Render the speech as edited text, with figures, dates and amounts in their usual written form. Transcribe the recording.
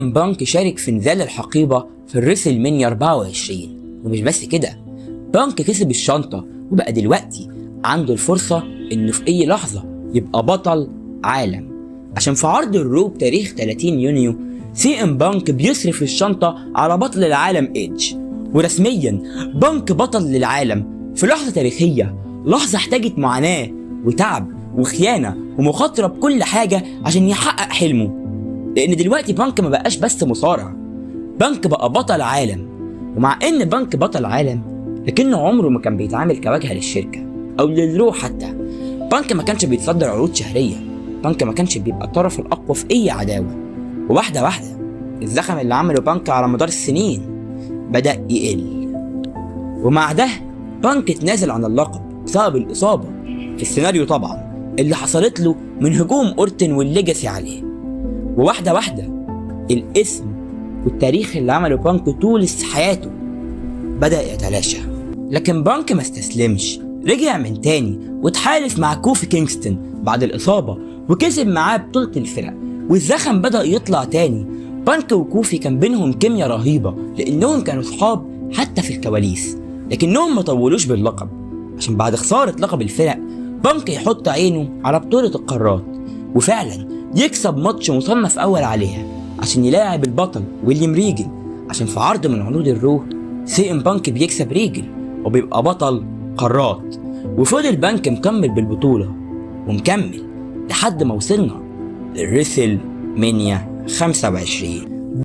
بانك شارك في نزال الحقيبة في الريسل مانيا 24. ومش بس كده، بانك كسب الشنطة وبقى دلوقتي عنده الفرصة انه في اي لحظة يبقى بطل عالم، عشان في عرض الرو بتاريخ 30 يونيو سي ام بانك بيصرف الشنطة على بطل العالم ايدج. ورسميا بانك بطل للعالم في لحظة تاريخية، لحظة احتاجت معاناة وتعب وخيانة ومخاطرة بكل حاجة عشان يحقق حلمه. لان دلوقتي بانك ما بقاش بس مصارع، بانك بقى بطل عالم. ومع ان بانك بطل عالم، لكنه عمره ما كان بيتعامل كواجهة للشركة او للرو حتى. بانك ما كانش بيتصدر عروض شهرية، بانك ما كانش بيبقى الطرف الاقوى في اي عداوة. وواحدة واحدة الزخم اللي عمله بانك على مدار السنين بدأ يقل. ومع ده بانك اتنازل عن اللقب بسبب الإصابة في السيناريو طبعا اللي حصلت له من هجوم أورتن والليجاسي عليه. وواحدة واحدة الاسم والتاريخ اللي عمله بانك طول حياته بدأ يتلاشى. لكن بانك ما استسلمش، رجع من تاني وتحالف مع كوفي كينغستون بعد الإصابة وكسب معاه بطولة الفرق، والزخم بدأ يطلع تاني. بانك وكوفي كان بينهم كيميا رهيبة لأنهم كانوا صحاب حتى في الكواليس، لكنهم ما طولوش باللقب عشان بعد خسارة لقب الفرق بانك يحط عينه على بطولة القارات، وفعلا يكسب ماتش مصنف أول عليها عشان يلاعب البطل ويليام ريجل. عشان في عرض من عروض الرو سي ام بانك بيكسب ريجل وبيبقى بطل قارات. وفضل بانك مكمل بالبطولة ومكمل لحد ما وصلنا للريسل مانيا 25.